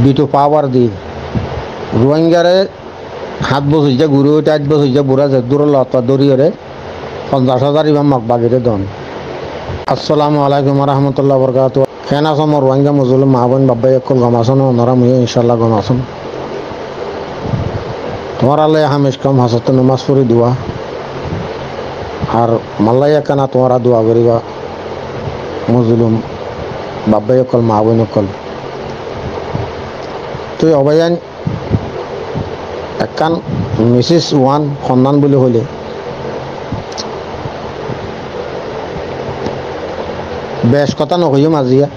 B2 পাওয়ার দি রোহিঙ্গারে 7 বছর যে ঘুরে 8 বছর যে বুড়া যে দূর লতা দরিয়রে 50,000 ইমাম মকবাগিরে দন। আসসালামু আলাইকুম রহমতুল্লাহ বরকাত। কেন আসম রোহিঙ্গা মুজলুম মাহবুন বাব্বাই একল গমাসন ওনারা মুয়ে ইনশাল্লাহ গমাসন তোমার আল্লাহ হামেশ কম হাসত নমাজ পড়ি দোয়া আর মাল্লাই একানা তোমারা দোয়া করিবা মুজলুম বাব্বাই অকল মাহবুন অকল তুই অবায়ান একান মিসিস ওয়ান সন্ধান বুলি হলে বেশ কথা নকইম আজিয়া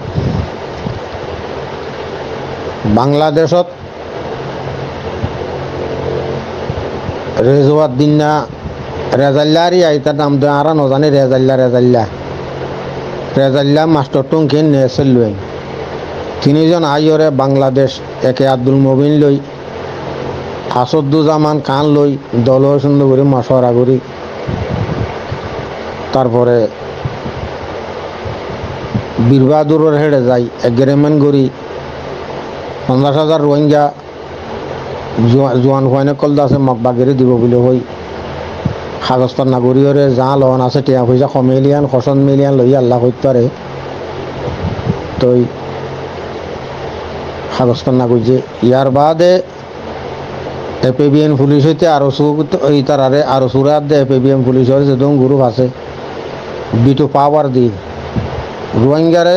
বাংলাদেশত রেজওয়াত দিনা রেজাল্লারি আইতার নাম দে আর নজানি রেজাল্লা মাস্টার টুংকিন নেসেল লই তিনজন আইয়রে বাংলাদেশ একে আব্দুল মবিন লই আসাদুজ্জামান খান লই দল সুন্দর করে মশওয়ারা করি তারপরে বীরবাহাদুরের হেডে যাই এগ্রিমেন্ট করি 50,000 রোহিঙ্গা জোয়ান ফাইনে কল আছে মকবাগিরি দিব বলে হই কাগজপত্র নাগরিকরে যা লন আছে টিয়া পয়সা কমেলিয়ান খসন মিলিয়ান লই আল্লাহ হইতারে তই কাগজপত্র নাগরিক ইয়ার বাদে এপিবিএন পুলিশ হইতে আরো ইতারে আরো সুরাত দে এপিবিএন পুলিশের যেদম গ্রুপ আছে বিটু পাওয়ার দি রোহিঙ্গারে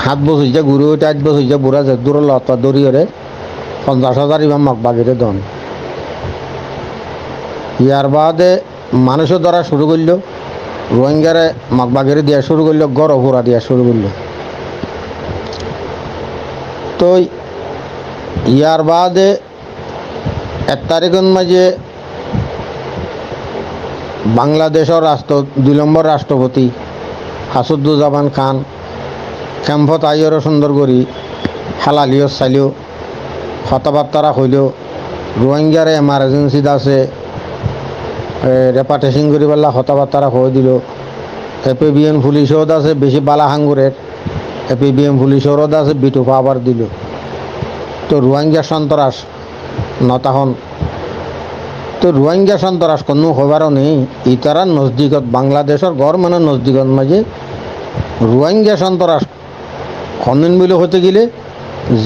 7 বছর যে ঘুরে 8 বছর যে বুড়া যে দূর লতা দরিয়রে 50,000 ইমাম মকবাগিরে দন। ইয়ার বাদে মানুষের দ্বারা শুরু করল রোহিঙ্গারে মকবাগিরি দিয়া শুরু করল গড় ঘোরা দিয়া শুরু করল। তো ইয়ার বাদে 1 তারিখের মাঝে বাংলাদেশের 2 নম্বর রাষ্ট্রপতি আসাদুজ্জামান খান ক্যাম্পত আইয়রও সুন্দর করি হালালিও চাইলেও কথাবার্তা হইল রোহিঙ্গারে এমার্জেন্সিত আছে রেপাটেশন করি পেলা কথাবার্তা হয়ে দিল এপিবিএন পুলিশত আছে বেশি বালা হাঙ্গুরের এপিবিএন পুলিশরত আছে বিটু পাওয়ার দিল। তো রোহিঙ্গা সন্ত্রাস নতাহন তো রোহিঙ্গা সন্ত্রাস কোনো হবারও নেই ইতারা নজদিকত বাংলাদেশের গভর্নমেন্টের নজদিকত মাঝে রোহিঙ্গা সন্ত্রাস খনন বলে হতে গেলে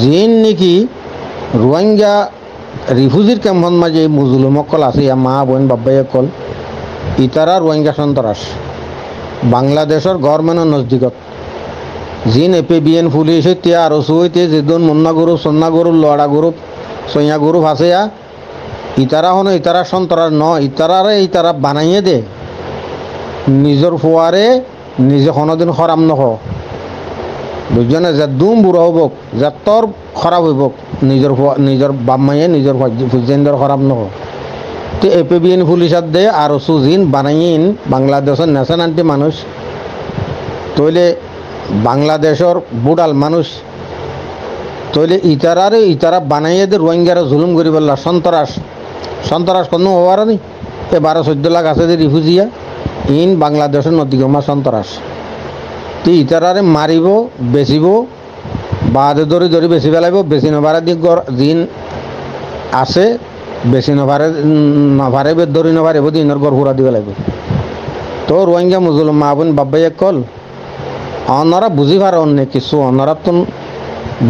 যেন নাকি রোহিঙ্গা রিফিউজির ক্যাম্পত মাঝে মুজলুমকল আছে মা বোন বাব্বাই কল ইতারা রোহিঙ্গা সন্ত্রাস বাংলাদেশের গভর্নমেন্টের নজদিকত জিন এপিবিএন পুলিশ হইতে আরো হইতে যেদন মুন্না গ্রুপ সন্না গ্রুপ লড়া গ্রুপ সৈয়া গ্রুপ আছে ইতারা হন ইতারা সন্ত্রাস ন ইতারা বানাইয়ে দে নিজের ফুয়ারে নিজে কোনোদিন খরাম নহ বুঝছনে যে দুম বুড়ো হবক যে তোর খারাপ হইব নিজের বাপ মাইয়ে নিজের ফুজেন্দর খারাপ নহ। তো এপিবিএন পুলিশার দে আর সুজিন বানাইন বাংলাদেশের ন্যাশনালিটি মানুষ তইলে বাংলাদেশের বুড়াল মানুষ তইলে ইতারা বানাইয়ে দে রোহিঙ্গারা জুলুম করি বললা সন্ত্রাস কোনো হওয়ার নি 12-14 লাখ আছে যে রিফিউজিয়া ইন বাংলাদেশের নদীগমা সন্ত্রাস তো ইতারারে মারিব বেচিব বাদে ধরি বেচি পেলাইব বেচি নভারে দিন আছে বেচি নভারে ধরি নভারিব দিনের গড় ফুরা দিব লাগবে। তো রোহিঙ্গা মুজলুম মাহবুন বাব্বাই কল অনারা বুঝি পার অন্য কিছু অনারা তো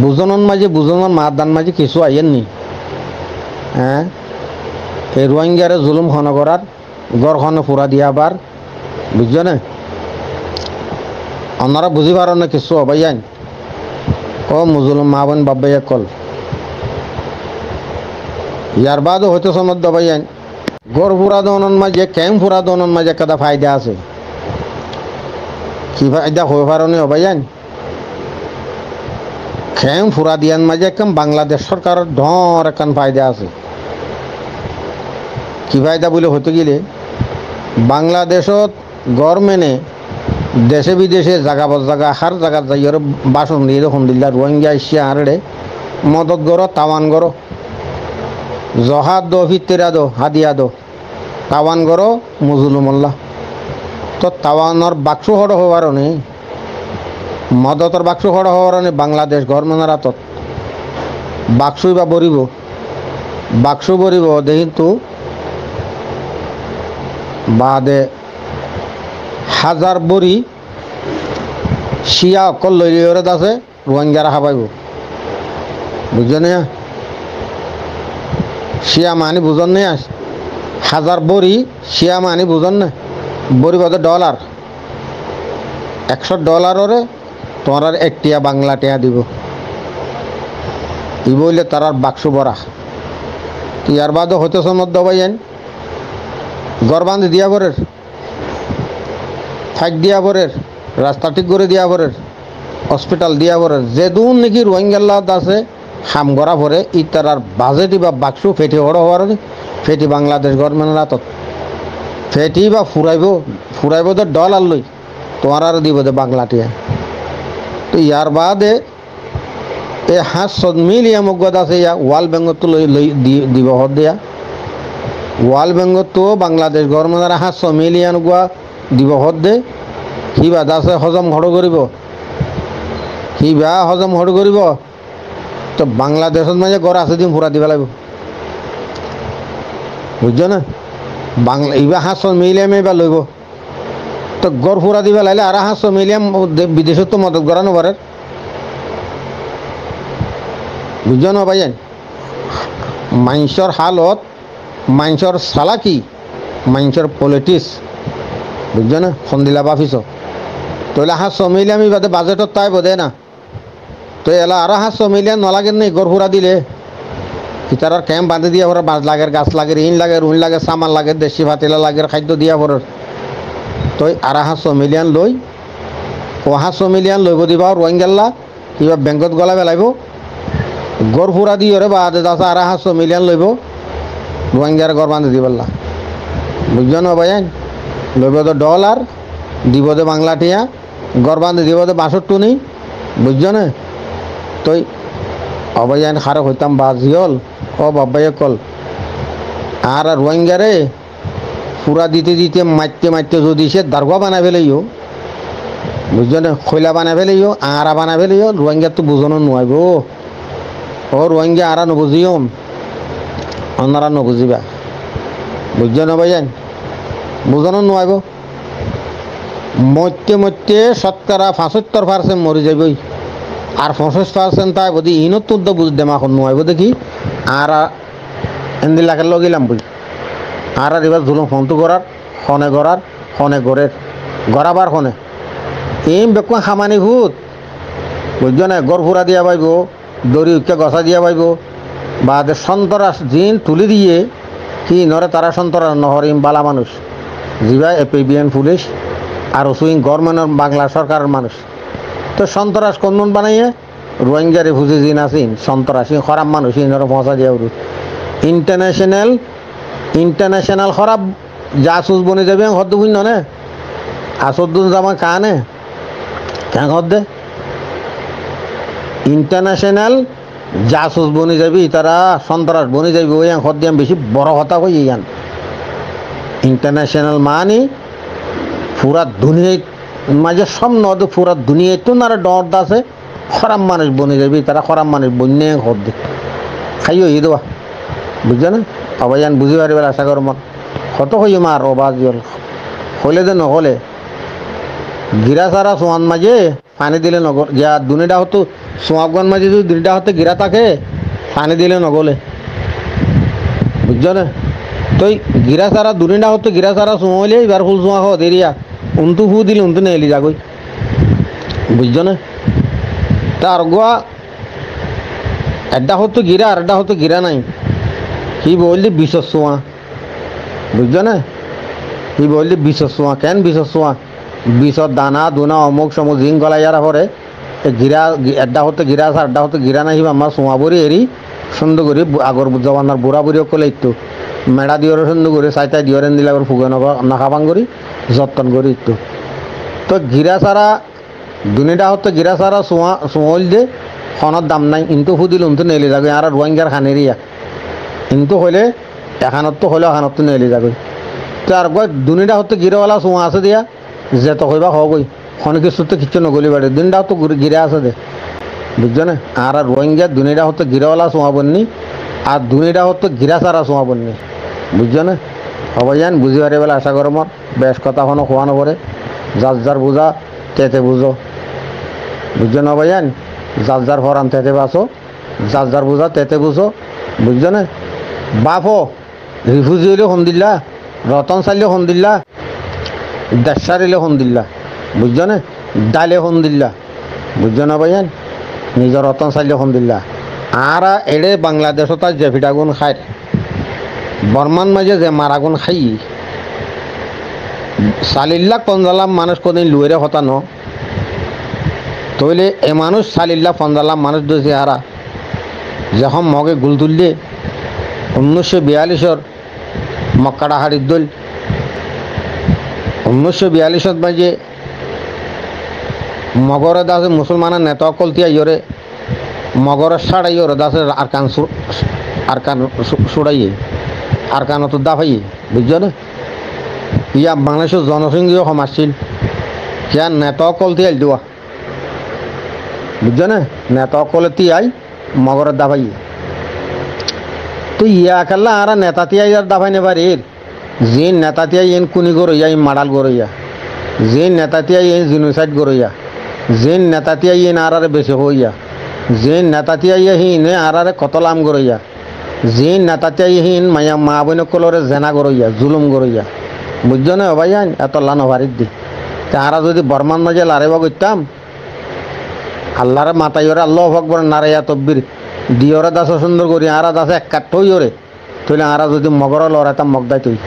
বুঝনের মাঝে বুঝনের মাদান মাঝে কিছু আইয়েন নি হ্যাঁ এই রোহিঙ্গারে জুলুম খন করার গড়খনে ফুরা দিয়া আবার বুঝছ না অনারা বুঝি পার না কিছু অবাইয়ান ও মুজলুম মাহবুন বাব্বাই কল ইয়ার বাদও হয়তো সমদ দবাইয়ান গড় ফুরা দনের মাঝে ক্যাম্প ফুরা দনের মাঝে একটা ফায়দা আছে কি ফায়দা হয়ে পারনি অবাইয়ান ক্যাম্প ফুরা দিয়ান মাঝে একদম বাংলাদেশ সরকারের ধর একখান ফায়দা আছে কি ফায়দা বলে হতে গেলে বাংলাদেশত গভর্নমেন্টে দেশে বিদেশে জায়গা হার জায়গা যাই আর বাসন দিয়ে দেখুন দিল্লা রোহিঙ্গা এসিয়া হারে মদত গড়ো তাওয়ান গড়ো জহাদ দো ফিতেরা দো হাদিয়া দো তাওয়ান গড়ো মুজলুমল্লা তো তাওয়ানোর বাক্স হড় হওয়ার নেই মদতর বাক্স হড় হওয়ার নেই বাংলাদেশ গভর্নমেন্টের হাতত বাক্সই বা বরিব বাক্স বরিব দে কিন্তু বাদে হাজার বড়ি শিয়া অকল লইরে আছে রোহিঙ্গারা হাবাইব বুঝছেন না শিয়া মানি বুঝন নেই আস হাজার বড়ি শিয়া মানি বুঝন না বড়ি বাদে $100 $100 তোমার আর 1 টিয়া বাংলা টিয়া দিব ই বললে তার আর বাক্স ভরা ইয়ার বাদে হইতেছে মধ্যে ভাইয়েন ঘর বান্ধি দিয়া পরের ফাইক দিয়া পরের রাস্তা ঠিক করে দিয়া পরের হসপিটাল দিয়া পরের যে দুন নাকি রোহিঙ্গাল্লাত আছে হাম করা পরে ই তার আর বাজেটি বা বাক্স ফেটি হড় হওয়ার ফেটি বাংলাদেশ গভর্নমেন্টের হাতত ফেটি বা ফুরাইব তো $1 লই তোমার আর দিব দে বাংলাটিয়া তো ইয়ার বাদে এ 500 মিলিয়ন মগদ আছে ইয়া ওয়াল বেঙ্গত লই দিব হদ দিয়া ওয়াল বেঙ্গত তো বাংলাদেশ গভর্নমেন্টের 500 মিলিয়ন গুয়া দিব হদ দে কিবা আছে হজম হড় করিব কিবা হজম হড় করিব তো বাংলাদেশত মাঝে ঘর আছে দিন ফুরা দিব লাগবে বুঝছো না বাংলা ইবা 500 মিলিয়ন এবার লইব তো গড় ফুরা দিবা লাইলে আর 500 মিলিয়ন বিদেশত তো মদত করানো পারে বুঝছো না ভাইয়েন মানুষের হালত মানুষের চালাকি মানুষের পলিটিক্স বুঝছো না সন্দিলা বাফিস তাহলে 500 মিলিয়ন বাদে বাজেটত তাই বোধে না তো এলা আর 500 মিলিয়ন নলাগে নেই গড় ফুরা দিলে ইতার ক্যাম্প বাঁধে দিয়া পরে বাঁশ লাগের গাছ লাগে ইন লাগে রুইন লাগে সামান লাগে দেশি ভাতিলা লাগে খাদ্য দিয়া পরে তো আর 500 মিলিয়ন লই ও 500 মিলিয়ন লইব দিবা রোহিঙ্গাল্লা কিবা বেংকত গলা পেলাইব গড় ফুরা দিয়ে রে বাদে দাস আর 500 মিলিয়ন লইব রোহিঙ্গার ঘর বাঁধে দিবাল্লা বুঝছো না ভাইয়ান লইব তো $1 দিব দে বাংলা টিয়া ঘর বাঁধে দিব দে 62 নেই বুঝছো না তো অবাইয়ান খারাপ হইতাম বাজিয়ল ও বাবাইয়ে কল আর রোহিঙ্গারে পুরা দিতে দিতে মারতে মারতে যদি সে দারগা বানাই ফেলেইও বুঝছো না খৈলা বানাই ফেলেইও আরা বানাই ফেলেইও রোহিঙ্গার তো বুঝানো নোয়াইব ও রোহিঙ্গা আরা নবুঝিও অন্যরা নবুঝিবা বুঝছো না ভাইয়ান বুঝানো নোয়াইব মরতে মরতে 75% মরি যাবই আর 50% তাই বদি ইনত তো বুঝ দেমাখন নোয়াইব দেখি আর এন্দি লাখের লগিলাম বুঝ আর এবার ধুলুম ফোনটো করার ফনে গড়ের গড়াবার ফনে এই বেকুয়া খামানি ভূত বুঝছো না গড় ফুরা দিয়া পাইব দড়ি উচ্চা গছা দিয়া পাইব বা সন্তরাস জিন তুলি দিয়ে কি নরে তারা সন্তরাস নহরিম বালা মানুষ জিবা এপিবিএন পুলিশ আর সুইং গভর্নমেন্টের বাংলা সরকারের মানুষ তো সন্তরাস কোন বানাইয়ে রোহিঙ্গা রিফিউজি জিন আছেন সন্তরাসী খারাপ মানুষ ইনরে পৌঁছা দিয়া উঠুত ইন্টারন্যাশনাল খারাপ জাসুস বনে যাবে হদ্দ বুঝ নে আসদ্দুন জামা কানে কেন হদ্দে ইন্টারন্যাশনাল জাসুস বনে যাবি তারা সন্ত্রাস বনে যাবি ওই হদ্দিয়াম বেশি বড় হতা হয়ে যান ইন্টারন্যাশনাল মানে পুরা দুনিয়ায় মাঝে সব নদ পুরা দুনিয়ায় তো না ডর আছে খারাপ মানুষ বনে যাবি তারা খারাপ মানুষ বন্যে হদ্দে খাইও ই দেওয়া বুঝছো না অবাইয়ান বুঝি পারিবার আশা কর মন কত হইও মার অবাজ হইলে যে নহলে গিরা সারা সোয়ান মাঝে পানি দিলে নগর গিয়া দুনিটা হতো সোয়াবগান মাঝে যদি দুনিটা হতে গিরা থাকে পানি দিলে নগলে বুঝছো না তো গিরা সারা দুনিটা হতো গিরা সারা সোঁলে এবার ফুল সোঁয়া হো দেরিয়া উন্তু ফু দিলে উন্তু নেলি যাগই বুঝছো না তার গোয়া একটা হতো গিরা আর একটা হতো গিরা নাই কি বললি বিশ্বর সোঁয়া বুঝছো না কি বললি বিশ্বর সোঁয়া কেন বিশ্বর সোঁয়া বিষর দানা দুনা অমুক সমুক জিং গলাই যারা পরে গিরা একটা হতে গিরা আছে আড্ডা হতে গিরা নাই আমার সোঁয়া বরি এরি সুন্দর করে আগর জবানার বুড়া বুড়িও কলে ইতো মেড়া দিওরে সুন্দর করে চাইতাই দিওরেন দিলে আবার ফুগে নাখাবাং করি যত্ন করি ইতো তো গিরা সারা দুনিটা হতে গিরা সারা সোঁয়াল দে খনত দাম নাই ইন্তু ফুদিল উন্তু নেলে যাবে আর রোহিঙ্গার খানেরিয়া ইন্তু হইলে এখানত তো হইলে এখানত তো নেলে যাবে তো আর গয় দুনিটা হতে গিরাওয়ালা সোঁয়া আছে দিয়া যে তো কইবা হগই অনেক কিছু তো কিচ্ছু নগলি বাড়ি দিনটাও তো গিরে আছে দে বুঝছো না? আর রোহিঙ্গা দুনিয়াটা হতো গিরাওয়ালা সোয়াবন্নি, আর দুনিয়াটা হতো গিরা সারা সোয়াবন্নি। বুঝছো না? সবাই জান বুঝি পারে বলে আশা করো মর বেশ কথা কোনো খোয়ানো পরে যার যার বুঝা তেতে বুঝো। বুঝছো না সবাই জান? যার যার ফরান তেতে বাসো, যার যার বুঝা তেতে বুঝো। বুঝছো না? বাপো রিফিউজি হইলে হন্দিল্লা, রতন চাইলে হন্দিল্লা, দেশারিলে হন্দিল্লা। বুঝছো না? ডালে হন্দিল্লা। বুঝছো না ভাইয়ান? নিজের রতন চাইলে হন্দিল্লা। আর এড়ে বাংলাদেশত যে ফিটাগুন খায়, বর্মান মাঝে যে মারাগুন খাই, 40 লাখ 50 লাখ মানুষ কোনদিন লুয়েরে হতানো, তইলে এ মানুষ 40 লাখ 50 লাখ মানুষ দিয়েছে। হারা যখন মগে গুল তুললে 1942 মক্কাটা হারির দল, 1942 মাঝে মগরে দাসে মুসলমানের নেতা কলতিয়া ইয়রে মগরের সাড়াই ওরে দাসে আরকান সুড়াইয়ে আরকান তো দাফাইয়ে। বুঝছো না? ইয়া বাংলাদেশের জনসংঘীয় সমাজ ছিল, ইয়ার নেতা কলতিয়াই দেওয়া। বুঝছো না? নেতা কলে তিয়াই মগরের দাফাইয়ে। তো ইয়া কাল্লা আর নেতা তিয়াই আর দাফাই নেবার এর যে নেতা তিয়াই এন কুনি গরইয়া ই মাডাল গরইয়া, যে নেতা তিয়াই এন জিনোসাইড গরইয়া, যে নেতা তিয়াই এন আর বেশি হইয়া, যে নেতা তিয়াই হিন আর কতলাম গরইয়া, যে নেতা তিয়াই হিন মায়া মা বোন কলরে জেনা গরইয়া, জুলুম গরইয়া। বুঝছো না ভাই? এত লানো ভারিত দি তারা যদি বর্মান মাঝে লারেবা করতাম, আল্লাহরে মাতাই ওরে আল্লাহ আকবর নারাইয়া তব্বির দিওরে দাস সুন্দর করি আর দাসে এক কাঠ থই ওরে তৈলে আর যদি মগর লড়াইতাম মগদাই তুই।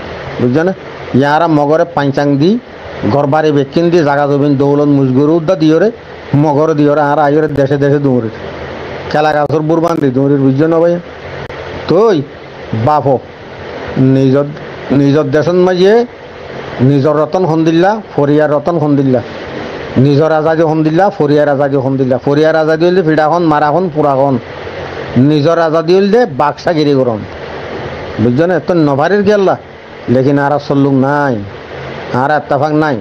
বুঝছো না? ইয়ারা মগরে পাঞ্চাং দি ঘর বাড়ি বেকিন দি জাগা জমিন দৌলত মুজগরু উদ্দা দিওরে মগর দিওরে আর আইরে দেশে দেশে দৌড়ি খেলা গাছর বুরবান দি দৌড়ির। বুঝছো না ভাই? তুই বাপ নিজর নিজর দেশন মাঝে নিজর রতন হন্দিল্লা, ফরিয়ার রতন হন্দিল্লা, নিজর আজাদি হন্দিল্লা, ফরিয়ার আজাদি হন্দিল্লা। ফরিয়ার আজাদি হইলে ফিডাখন মারাখন পুরাখন, নিজর আজাদি হইলে বাক্সা গিরি গরম। বুঝছো না? তো নভারির গেল্লা লেকিন আর চল্লুক নাই, আর এত্তাফাক নাই,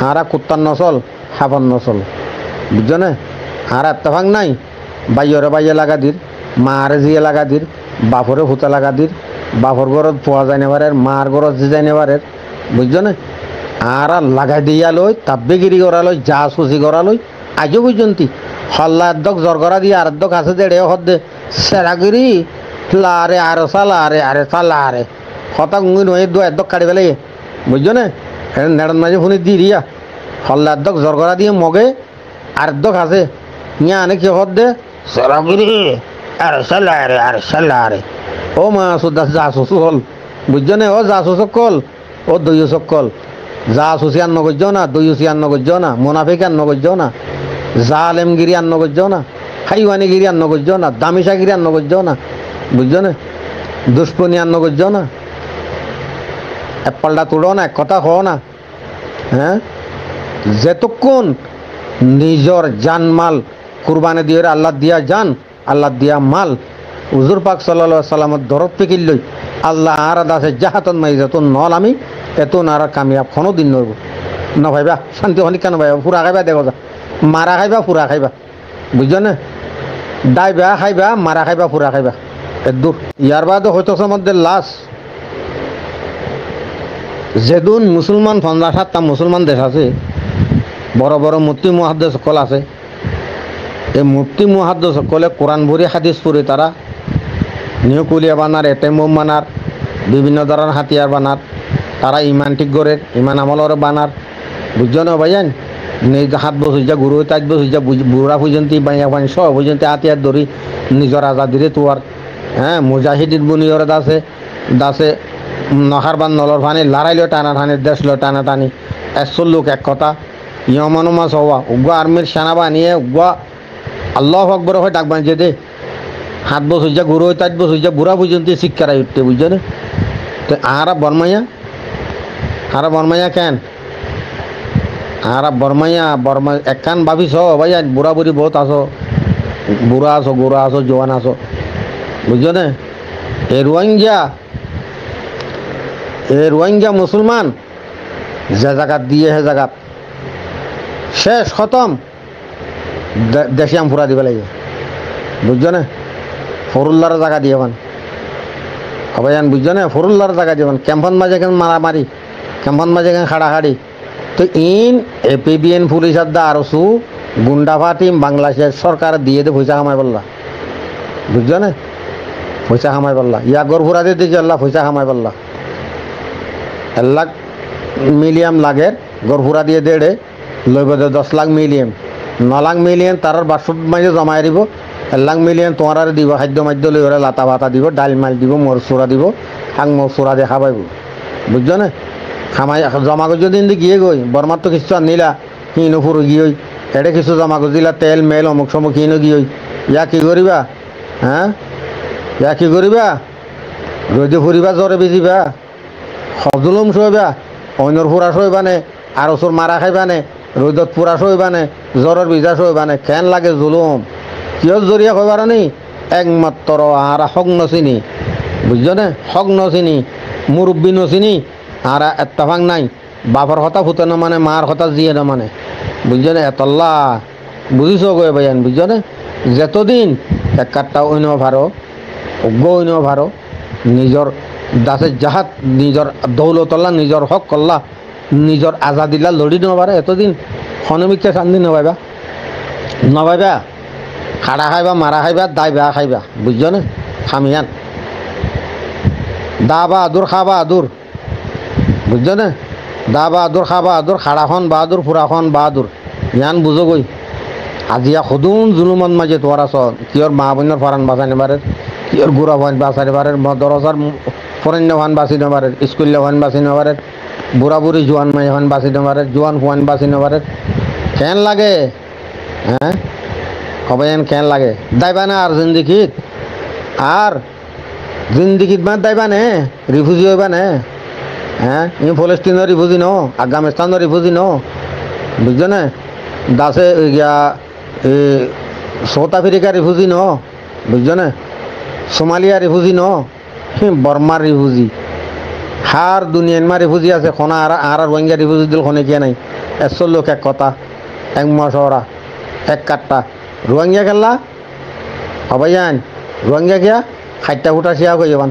আর কুত্তার নচল হাফার নচল। বুঝছো না? আর এত্তাফাক নাই, বাইয়রে বাইয়ে লাগা দির, মারে জিয়ে লাগা দির, বাপরে হুতা লাগা দির, বাপর ঘরত পোয়া যায় নেবারের, মার ঘরত যে যায় নেবারের। বুঝছো না? আর লাগাই দিয়া লই তাব্বেগিরি করা লই, যা সুচি করা লই আজও পর্যন্ত হল্লা একদক জ্বর করা দিয়ে আর একদক আছে দেড়ে হদ্দে সেরাগিরি লারে আরে চালা আরে আরে চালা আরে হতা গুঙি নয় দু একদক কাটি পেলে। বুঝছো না? নেড়ন মাঝে ফোনে দি রিয়া হল্লা একদক জ্বর করা দিয়ে মগে আর একদক আছে ইয়া আনে কি হদ্দে সেরাগিরি আরে চালা আরে আরে চালা আরে। ও মা সুদা যা সুসু হল। বুঝছো না? ও যা সুসক কল, ও দই সকল যা সুসি আন্ন করছো না, দইসি আন্ন করছো না, মোনাফিক আন্ন করছো না, জালেমগিরি আন্ন করছো না, হাইওয়ানিগিরি আন্ন করছো না, দামিশাগিরি আন্ন করছো না। বুঝছো না? দুষ্পনি আন্ন করছো না, এক পাল্টা তুলো না, এক কথা হও না। হ্যাঁ, যেতক্ষণ নিজর জানমাল কুরবানি দিয়ে আল্লাহ দিয়া জান, আল্লাহ দিয়া মাল হুজুর পাক সাল্লাল্লাহু আলাইহি সাল্লামের দরদ থেকে লই আল্লাহ আর দাসে জাহাতন মাই যতন নল আমি এত আর কামিয়াব কোনো দিন নইব না ভাইবা। শান্তি হলি কেন ভাইবা? ফুরা খাইবা দেখো যা, মারা খাইবা ফুরা খাইবা। বুঝছো না? ডাইবা খাইবা, মারা খাইবা, ফুরা খাইবা, এর দূর। ইয়ার বাদে হয়তো মধ্যে লাশ যেদুন মুসলমান 50-60টা মুসলমান দেশ আছে, বড় বড় মুফতি মুহাদ্দিস সকল আছে। এই মুফতি মুহাদ্দিস সকলে কোরআন ভরি হাদিস পড়ে তারা নিউকুলিয়া বানার, এটেম বোম বানার, বিভিন্ন ধরনের হাতিয়ার বানার, তারা ইমান ঠিক করে ইমান আমলরে বানার। বুঝছো না ভাইজান? নিজ হাত বসে যা গুরু তাজ বসে যা বুড়া পর্যন্ত বাইয়া পানি সব পর্যন্ত হাতিয়ার ধরি নিজের আজাদিরে তোয়ার। হ্যাঁ, মুজাহিদিন বুনিয়র দাসে দাসে নহার বান নলর ফানি লড়াইলো টানা টানি, দেশ লো টানা টানি, 100 লোক এক কথা ইয়মানো মাস হওয়া উগ্র আর্মির সেনা বানিয়ে উগ্র আল্লাহ আকবর হয় ডাক বানিয়ে দে হাত বসে যা গুরু তাজ বসে যা বুড়া পর্যন্ত শিক্ষারাই উঠতে। বুঝছো না? তো আরা বর্মাইয়া কেন আরা বর্মাইয়া একখান ভাবিস ভাই বুড়া বুড়ি বহুত আসো, বুড়া আসো, গোড়া আসো, জোয়ান আসো। বুঝছো না? এ রোহিঙ্গা মুসলমান যে জায়গা দিয়ে হে জায়গা শেষ খতম। দেশি আম ফুরা দিবে লাগে বুঝছো না ফরুল্লার জায়গা দিয়ে পান হবাইয়ান বুঝছো না ফরুল্লার জায়গা দিয়ে পান ক্যাম্পন মাঝে কেন মারামারি ক্যাম্পন মাঝে কেন খাড়াখাড়ি তো ইন এপিবিএন পুলিশের দা আরো সু গুন্ডাফা টিম বাংলাদেশের সরকার দিয়ে দে পয়সা কামাই পারলা বুঝছো না পয়সা কামাই পারলা ইয়া গড় ফুরা দিয়ে দিয়েছে আল্লাহ পয়সা কামাই পারলা 1 লাখ মিলিয়ন লাগের গড় ফুরা দিয়ে দেড়ে লইব 10 লাখ মিলিয়ন 9 লাখ মিলিয়ন তার বাসুদ মাঝে জমাই দিব 1 লাখ মিলিয়ন তোমার আর দিব খাদ্য মাদ্য লই ওরা লাতা ভাতা দিব ডাল মাল দিব মরচুরা দিব হাং মরচুরা দেখা পাইব বুঝছো না খামাই জমা করে যদি গিয়ে গই বর্মার তো কিছু আনিলা হিনো ফুরু গিয়ে এটা কিছু জমা করে দিলা তেল মেল অমুক সমুক হিনো গিয়ে ইয়া কি করিবা হ্যাঁ ইয়া কি করিবা রোদে ফুরিবা জ্বরে বেজিবা সজুলুম শোইবা অন্যর ফুরা শোইবানে আর ওসর মারা খাইবানে রোদত পুরা শোইবানে জ্বরের বিজা শোইবানে কেন লাগে জুলুম কিয় জরিয়া কইবার নি একমাত্র আর হক নচিনি বুঝছো না হক নচিনি মুরব্বী নচিনি আর এত্তাফাং নাই বাপর কথা ফুটে না মানে মার কথা জিয়ে না মানে বুঝছো না এতল্লা বুঝিছ গো ভাইয়ান বুঝছো না যতদিন এক কাটটা অন্য ভারো অজ্ঞ অন্য ভারো নিজর দাসের জাহাত নিজর দৌলতল্লা নিজর হক করলা নিজর আজাদিলা লড়ি নবারে এতদিন হনমিককে শান্তি নবাইবা নবাইবা খাড়া খাইবা মারা খাইবা দাই বেয়া খাইবা বুঝছো না খামিয়ান দা বাহাদুর খা বাহাদুর বুঝছো না দা বাহাদুর খা বাহাদুর খাড়াখন বাহাদুর ফুরাখন বাহাদুর ইয়ান বুঝো গই আজিয়া সদুন জুলুমত মাঝে তোর আস কিয়র মা বোনের ফারান বাঁচাই নেবারে কিয়র গুড়া ভান বাঁচাই নেবারে দরজার ফরেন্য ভান বাঁচি নেবারে স্কুলে ভান বাঁচি নেবারে বুড়া বুড়ি জোয়ান মাই ভান বাঁচি নেবারে জোয়ান ফুয়ান বাঁচি নেবারে কেন লাগে হ্যাঁ হবাইন কেন লাগে দাইবা না আর জিন্দিগিত আর জিন্দিগিত মানে দাইবা নে রিফিউজি হইবা নে হ্যাঁ ই ফলস্তিনের রিফিউজি ন আফগানিস্তানের রিফিউজি ন বুঝছো না দাসে গিয়া সাউথ আফ্রিকা রিফিউজি ন বুঝছো না সোমালিয়া রিফিউজি ন বর্মার রিফিউজি হার দুনিয়ান মা রিফিউজি আছে খনা আর রোহিঙ্গা রিফিউজি দিল খনে কিয়া নাই 100 লোক এক কথা এক মশরা এক কাটটা রোহিঙ্গা খেললা হবাইয়ান রোহিঙ্গা কিয়া 60টা ফুটা শিয়া কই যাবান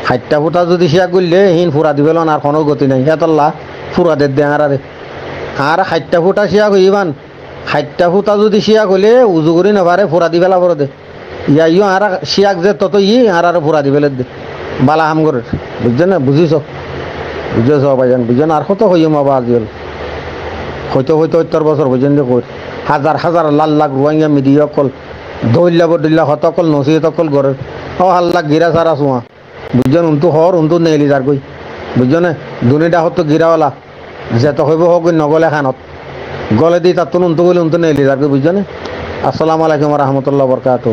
60টা ফুটা যদি শিয়া করলে হিন ফুরা দিবেল আর কোনো গতি নাই হেতল্লা ফুরা দে আর 60টা ফুটা শিয়া কইবান 60টা ফুটা যদি শিয়া কইলে উজু করি নবারে ফুরা দিবেলা পরে দে ইয়া ইও আর শিয়াক যে তত আর ফুরা দিবেলে দে বালা হাম করে বুঝছো না বুঝিছ ভাইজান বুঝছো না আর কত হইম বাবা আজিল হয়তো 70 বছর পর্যন্ত কই হাজার হাজার লাখ লাখ রোহিঙ্গা মিডিয়া কল দৌল্লা বদল্লা হতকল নসিহতকল গড়ের হাল্লা গিরা সারা চুয়া বুঝছেন উন্তু হর উন্তু নেলি যার কই বুঝছো না দুনিটা হতো গিরাওয়ালা যেত হইব হোক নগলে খানত গলে দি তার উন্তু গলে উন্তু নেলি যার কই বুঝছো না আসসালামু আলাইকুম রহমতুল্লাহ বরকাত।